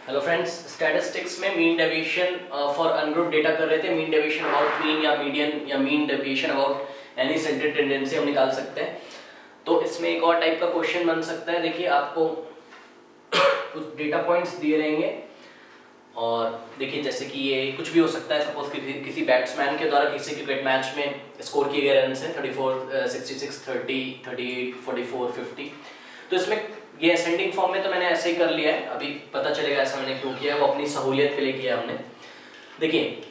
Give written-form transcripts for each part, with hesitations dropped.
Hello friends, statistics में mean deviation for ungroup data कर रहे थे। मीन डेविएशन अबाउट मीन या मीडियन या mean deviation about any central tendency हम निकाल सकते हैं। तो इसमें एक और टाइप का क्वेश्चन बन सकता है। देखिए, आपको कुछ डेटा पॉइंट्स दिए रहेंगे और देखिए जैसे कि ये कुछ भी हो सकता है। सपोज किसी बैट्समैन के द्वारा किसी क्रिकेट मैच में स्कोर किए गए रन है 34, 66, 30, 38, 44, 50। तो इसमें ये असेंडिंग फॉर्म में तो मैंने ऐसे ही कर लिया है, अभी पता चलेगा ऐसा मैंने क्यों किया है, वो अपनी सहूलियत के लिए किया हमने। देखिए,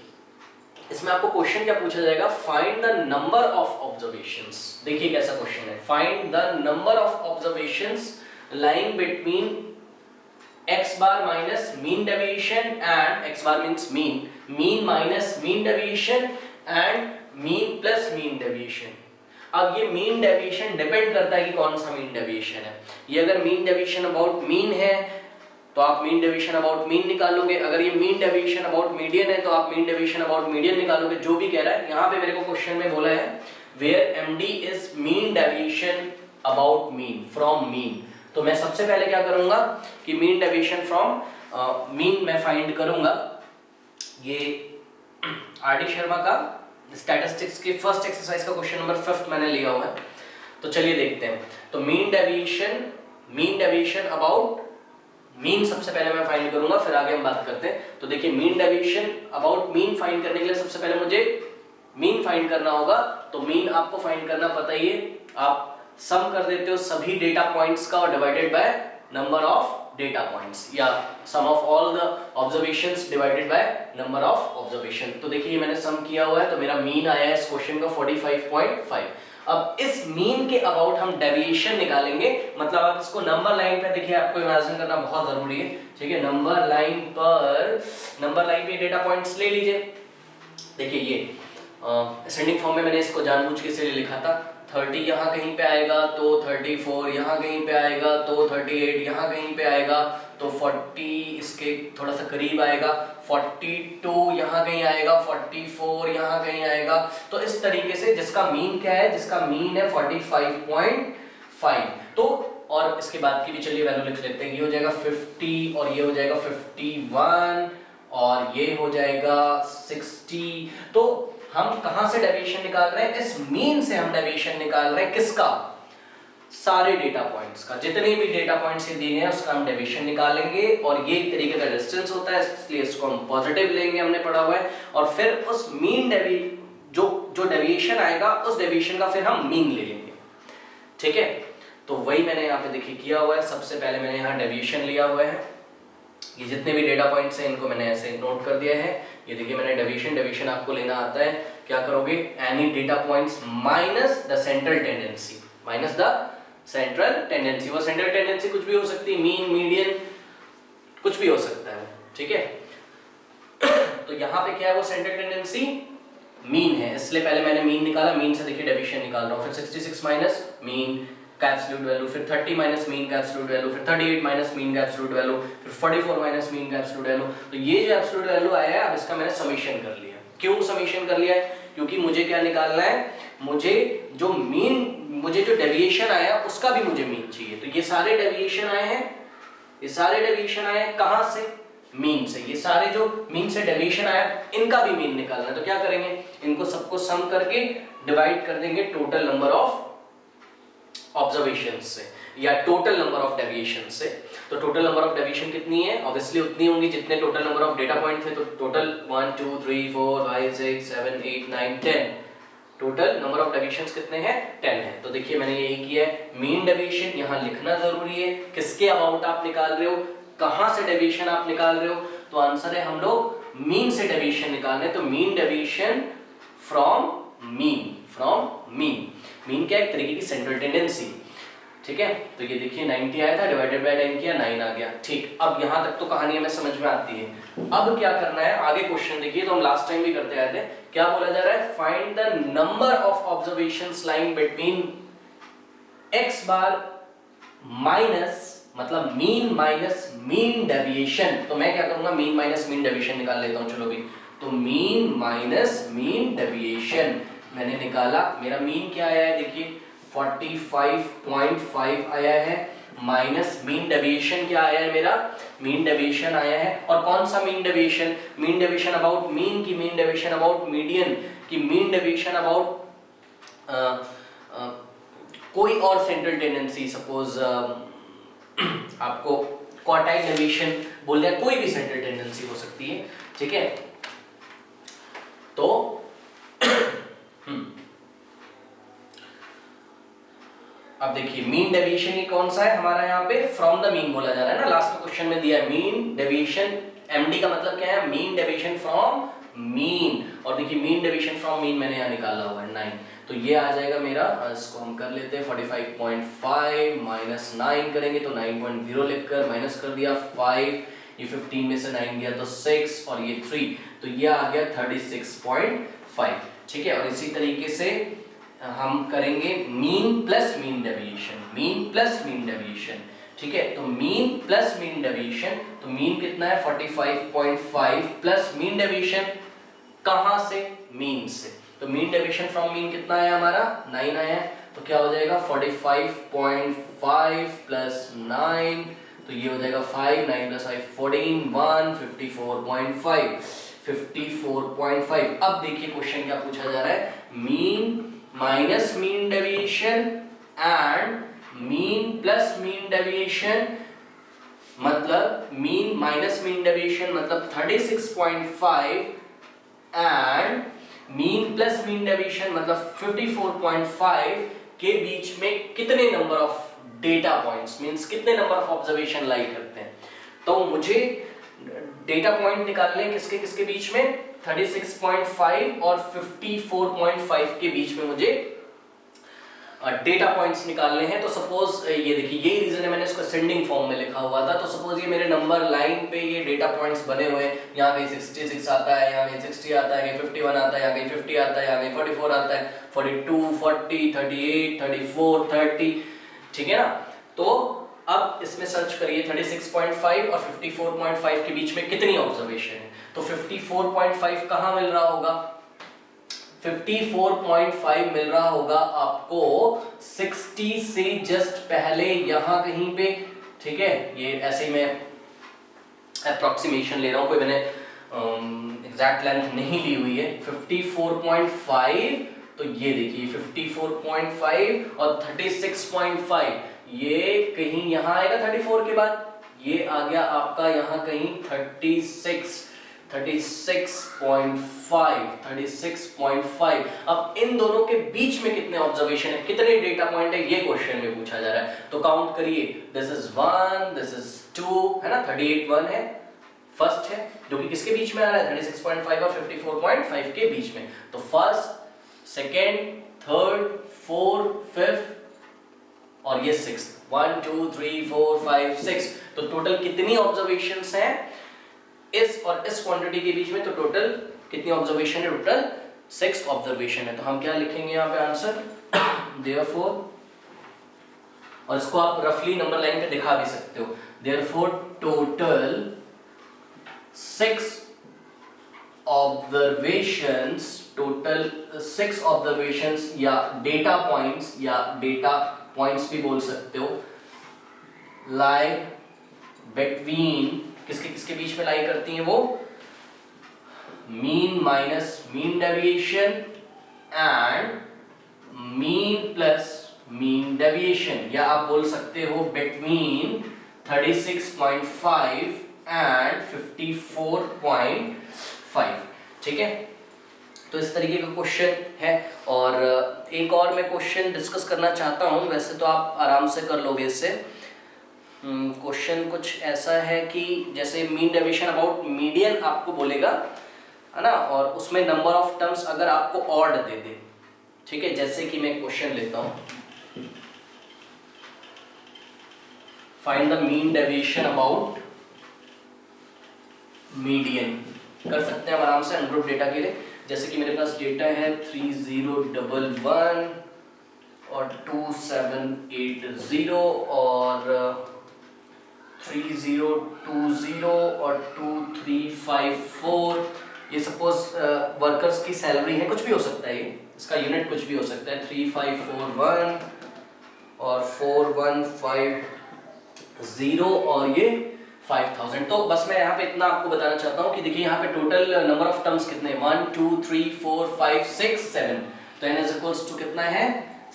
इसमें आपको क्वेश्चन क्या पूछा जाएगा, find the number of observations. देखिए कैसा क्वेश्चन है, find the number of observations lying between x bar minus mean deviation and x bar means mean minus mean deviation and mean plus mean deviation। अब ये mean deviation depend करता है कि कौन सा मीन डेविएशन है। ये अगर मीन डेविएशन अबाउट मीन है तो आप मीन डेविएशन अबाउट मीन निकालोगे, अगर ये मीन डेविएशन अबाउट मीडियन है तो आप मीन डेविएशन अबाउट मीडियन निकालोगे। जो भी कह रहा है यहाँ पे मेरे को क्वेश्चन में बोला है where MD is mean deviation about mean from mean. तो मैं सबसे पहले क्या करूंगा कि मीन डेविएशन फ्रॉम मीन मैं फाइंड करूंगा। ये आर.डी. शर्मा का स्टैटिस्टिक्स की फर्स्ट एक्सरसाइज का क्वेश्चन नंबर 5 मैंने लिया हुआ है। तो चलिए देखते हैं। तो मीन डेविएशन अबाउट मीन सबसे पहले मैं फाइंड करूंगा, फिर आगे हम बात करते हैं। तो देखिए, mean deviation about mean find करने के लिए सबसे पहले मुझे मीन फाइंड करना होगा। तो मीन आपको फाइंड करना पता ही है, आप सम कर देते हो सभी डेटा पॉइंट्स का और divided by number of data points, या sum of all the observations divided by number of observation. तो देखिए मैंने सम किया हुआ है, तो मेरा मीन आया है इस क्वेश्चन का 45.5। अब इस मीन के अबाउट हम डेविएशन निकालेंगे, मतलब आप इसको नंबर लाइन पे देखिए, आपको इमेजिन करना बहुत जरूरी है, ठीक है। नंबर लाइन पे डेटा पॉइंट्स ले लीजिए। देखिए ये असेंडिंग फॉर्म में मैंने इसको जानबूझ के इसलिए लिखा था। 30 यहाँ कहीं पे आएगा तो 34 यहाँ कहीं पे आएगा तो 38 यहाँ कहीं पे आएगा तो 40 इसके थोड़ा सा करीब आएगा, 42 यहाँ कहीं आएगा, 44 यहाँ कहीं आएगा। तो इस तरीके से जिसका मीन क्या है, जिसका मीन है 45.5। तो और इसके बाद की भी चलिए वैल्यू लिख लेते हैं। ये हो जाएगा 50 और ये हो जाएगा 51 और ये हो जाएगा 60। तो हम कहां से डेविएशन निकाल रहे हैं, इस मीन से हम डेविएशन निकाल रहे हैं। किसका? सारे डेटा पॉइंट्स का, जितने भी डेटा पॉइंट्स दिए हैं उसका हम डेविएशन निकालेंगे। और ये एक तरीके का डिस्टेंस होता है, इसलिए इसको हम पॉजिटिव लेंगे, हमने पढ़ा हुआ है। और फिर उस मीन जो डेविएशन आएगा उस डेविएशन का फिर हम मीन ले लेंगे, ठीक है। तो वही मैंने यहाँ पे देखिए किया हुआ है। सबसे पहले मैंने यहाँ डेविएशन लिया हुआ है, ये जितने भी डेटा पॉइंट्स हैं इनको मैंने ऐसे नोट कर दिया है। ये देखिए मैंने डेविएशन आपको लेना आता है, क्या करोगे, any data points minus the central tendency, minus the central tendency. वो सेंट्रल टेंडेंसी कुछ भी हो सकती है, मीन, मीडियन, कुछ भी हो सकता है, ठीक है। तो यहाँ पे क्या है, वो सेंट्रल टेंडेंसी मीन है, इसलिए पहले मैंने मीन निकाला। मीन से देखिए डेविएशन निकाल रहा हूँ। फिर 66 माइनस मीन का एब्सोल्यूट वैल्यू, फिर 30 माइनस मीन का एब्सोल्यूट वैल्यू, फिर 38 माइनस मीन का एब्सोल्यूट वैल्यू, फिर 44 माइनस मीन का एब्सोल्यूट वैल्यू। तो ये जो एब्सोल्यूट वैल्यू आया है, अब इसका मैंने समेशन कर लिया। क्यों समेशन कर लिया है? क्योंकि मुझे क्या निकालना है, मुझे जो डेविएशन आया उसका भी मुझे मीन चाहिए। तो ये सारे डेविएशन आए हैं, कहां से? मीन से। ये सारे जो मीन से डेविएशन आया इनका भी मीन निकालना है। तो क्या करेंगे, इनको सबको सम करके डिवाइड कर देंगे टोटल नंबर ऑफ ऑब्जर्वेशन से या टोटल नंबर ऑफ डेविएशन से। तो टोटल नंबर ऑफ डेविएशन कितनी है, ऑब्वियसली उतनी होंगी जितने total number of data point थे। तो total 1 2 3 4 5 6 7 8 9 10, total number of deviations कितने हैं, 10 है। तो देखिए मैंने यही किया है, मीन डेविएशन यहाँ लिखना जरूरी है। किसके अबाउट आप निकाल रहे हो, कहां से डेविएशन आप निकाल रहे हो? तो आंसर है हम लोग मीन से डेविएशन निकाल रहे हैं। तो mean deviation from mean. Mean क्या, एक तरीके की सेंट्रल टेंडेंसी, ठीक है। तो ये देखिए 90 आया था, डिवाइडेड बाय 10 किया, 9 आ गया, ठीक। अब यहाँ तक तो कहानी हमें समझ में आती है। अब क्या करना है, आगे क्वेश्चन देखिए। तो हम लास्ट टाइम भी करते आए थे, क्या बोला जा रहा है, find the number of observations lying between x bar minus, मतलब मीन माइनस मीन डेविएशन। तो मैं क्या करूंगा, मीन माइनस मीन डेविएशन निकाल लेता हूं। चलो भी, तो मीन माइनस मीन डेविएशन मैंने निकाला। मेरा मीन क्या आया है, देखिए 45.5 आया है, माइनस मीन डेविएशन क्या आया है मेरा, मीन डेविएशन आया है। और कौन सा mean deviation, mean deviation about mean की मीन डेविएशन अबाउट मीडियन की मीन डेविएशन अबाउट कोई और सेंट्रल टेंडेंसी, सपोज आपको क्वार्टाइल डेविएशन बोल दिया, कोई भी सेंट्रल टेंडेंसी हो सकती है, ठीक है। तो अब देखिए मीन डेविएशन ये कौन सा है हमारा, यहाँ पे फ्रॉम द मीन बोला जा रहा है ना, लास्ट में क्वेश्चन में दिया है मीन डेविएशन, एमडी का मतलब क्या है, मीन डेविएशन फ्रॉम मीन। और देखिए मीन डेविएशन फ्रॉम मीन मैंने यहाँ निकाला हुआ है 9, तो ये आ जाएगा मेरा, इसको हम कर लेते हैं 45.5 माइनस 9 करेंगे तो 9.0 लिखकर माइनस कर दिया 5, ये 15 में से 9 गया तो 6 और ये 3, तो ये आ गया 36.5, ठीक है। और इसी तरीके से हम करेंगे mean plus mean deviation, mean plus mean deviation, ठीक है। तो मीन प्लस मीन डेविएशन, तो मीन कितना है 45.5 प्लस मीन डेविएशन कहां से, मीन से, तो मीन डेविएशन फ्रॉम मीन कितना है हमारा 9 आया है, तो क्या हो जाएगा 45.5 प्लस 9, तो ये हो जाएगा 5, 9 प्लस 5 14, 1 54.5। अब देखिए क्वेश्चन क्या पूछा जा रहा है, mean minus mean deviation and mean plus mean deviation, मतलब मीन माइनस मीन डेविएशन मतलब 36.5 and mean plus mean deviation मतलब 54.5 के बीच में कितने number of data points, means कितने नंबर ऑफ ऑब्जर्वेशन लाई करते हैं। तो मुझे डेटा पॉइंट निकालने किसके किसके बीच में, 36.5 और 54.5 के बीच में मुझे डेटा पॉइंट्स निकालने हैं। तो सपोज ये देखिए, यही रीजन है मैंने इसको असेंडिंग फॉर्म में लिखा हुआ था। तो सपोज ये मेरे नंबर लाइन पे ये डेटा पॉइंट्स बने हुए हैं, यहाँ कहीं 66 आता है, यहाँ कहीं 60 आता है, कहीं 51 आता है, यहाँ कहीं 50 आता है, यहाँ कहीं 44 आता है, 42, 40, 38, 34, 30, ठीक है ना। तो अब इसमें सर्च करिए 36.5 और 54.5 के बीच में कितनी ऑब्जर्वेशन है। तो 54.5 कहाँ मिल रहा होगा, 54.5 मिल रहा होगा आपको 60 से जस्ट पहले यहाँ कहीं पे, ठीक है। ये ऐसे ही मैं अप्रोक्सीमेशन ले रहा हूँ, कोई मैंने एग्जैक्ट लेंथ नहीं ली हुई है। 54.5, तो ये देखिए 54.5 और 36.5, ये कहीं यहाँ आएगा 34 के बाद, ये आ गया आपका यहाँ कहीं 36.5। अब इन दोनों के बीच में कितने ऑब्जर्वेशन है, कितने डेटा पॉइंट है, ये क्वेश्चन में पूछा जा रहा है। तो काउंट करिए, दिस इज 1, दिस इज 2, है ना, 38 1 है, फर्स्ट है जो कि किसके बीच में आ रहा है, 36.5 और 54.5 के बीच में। तो first, second, third, fourth, fifth और ये सिक्स्थ, 1 2 3 4 5 6। तो टोटल कितनी ऑब्जर्वेशंस हैं इस और इस क्वांटिटी के बीच में, तो टोटल कितनी ऑब्जर्वेशन है, टोटल 6 ऑब्जर्वेशन है। तो हम क्या लिखेंगे यहाँ पे आंसर, देयरफॉर, और इसको आप रफली नंबर लाइन पे दिखा भी सकते हो, therefore total 6 observations, total 6 observations या डेटा पॉइंट्स भी बोल सकते हो, लाई बिटवीन, किसके किसके बीच में लाई करती हैं वो, mean minus mean deviation and mean plus mean deviation, या आप बोल सकते हो बिटवीन 36.5 एंड 54.5, ठीक है। तो इस तरीके का क्वेश्चन है। और एक और मैं क्वेश्चन डिस्कस करना चाहता हूं, वैसे तो आप आराम से कर लोगे इससे। क्वेश्चन कुछ ऐसा है कि जैसे मीन डेविएशन अबाउट मीडियन आपको बोलेगा, है ना, और उसमें नंबर ऑफ टर्म्स अगर आपको ऑड दे दे, ठीक है। जैसे कि मैं क्वेश्चन लेता हूं, find the mean deviation about median, कर सकते हैं हम आराम से अनग्रुप डेटा के लिए। जैसे कि मेरे पास डेटा है 3011 और 2780 और 3020 और 2354। ये सपोज वर्कर्स की सैलरी है, कुछ भी हो सकता है, ये इसका यूनिट कुछ भी हो सकता है, 3541 और 4152 0 और ये 5000। तो बस मैं यहाँ पे इतना आपको बताना चाहता हूँ कि देखिए यहाँ पे टोटल नंबर ऑफ टर्म्स कितने 1 2 3 4 5 6 7, तो n इज इक्वल्स टू कितना है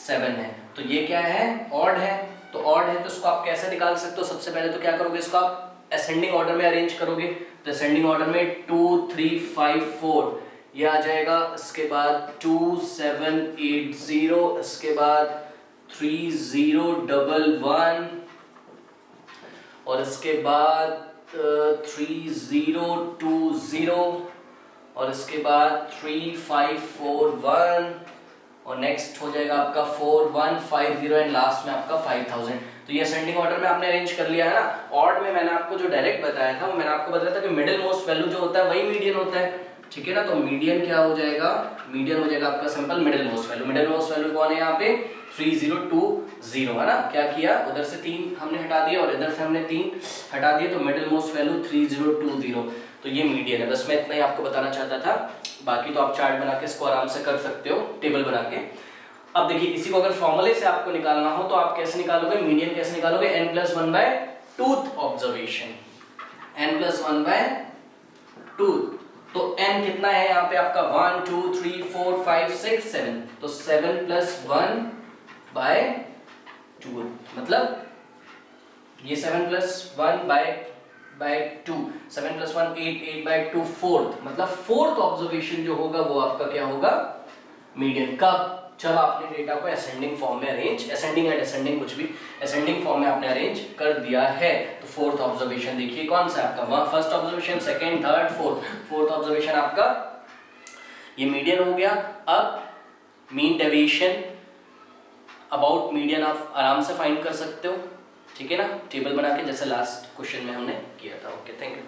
7 है। तो ये क्या है ऑड है, तो ऑड है तो इसको आप कैसे निकाल सकते हो, सबसे पहले तो क्या करोगे इसको आप असेंडिंग ऑर्डर में अरेंज करोगे, तो असेंडिंग ऑर्डर में 2 3 5 4 ये आ जाएगा, इसके बाद 2 7 8 0, इसके बाद 3 0 1 1 और इसके बाद 3 0 2 0 और इसके बाद 3 5 4 1 और नेक्स्ट हो जाएगा आपका 4 1 5 0 एंड लास्ट में आपका 5000। तो ये असेंडिंग ऑर्डर में आपने अरेंज कर लिया है ना। ऑड में मैंने आपको जो डायरेक्ट बताया था वो मैंने आपको बताया था कि मिडिल मोस्ट वैल्यू जो होता है वही मीडियन होता है, ठीक है ना। तो मीडियन क्या हो जाएगा, मीडियन हो जाएगा आपका simple middle most value. Middle most value कौन है यहाँ पे 3020 है ना। क्या किया, उधर से 3 हमने हटा दिया और इधर से हमने 3 हटा दिए, तो मिडिल मोस्ट वैल्यू 3020, तो ये मीडियन है। बस मैं इतना ही आपको बताना चाहता था, बाकी तो आप चार्ट बना के इसको आराम से कर सकते हो, टेबल बना के। अब देखिए इसी को अगर फॉर्मूले से आपको निकालना हो तो आप कैसे निकालोगे, मीडियन कैसे निकालोगे, n+1/2 ऑब्जर्वेशन, n+1/2। तो n कितना है यहाँ पे आपका 1 2 3 4 5 6 7, तो 7+1/2 मतलब ये 7+1/2, 7+1 8/2 4th, मतलब फोर्थ ऑब्जर्वेशन जो होगा वो आपका क्या होगा मीडियन। कब, जब आपने डेटा को असेंडिंग फॉर्म में अरेंज, असेंडिंग या डिसेंडिंग कुछ भी, असेंडिंग फॉर्म में आपने अरेंज कर दिया है। तो फोर्थ ऑब्जर्वेशन देखिए कौन सा आपका, first observation, second, third, fourth observation आपका ये मीडियन हो गया। अब मीन डेविएशन अबाउट मीडियन आप आराम से फाइंड कर सकते हो, ठीक है ना, टेबल बना के, जैसे लास्ट क्वेश्चन में हमने किया था। Okay, thank you.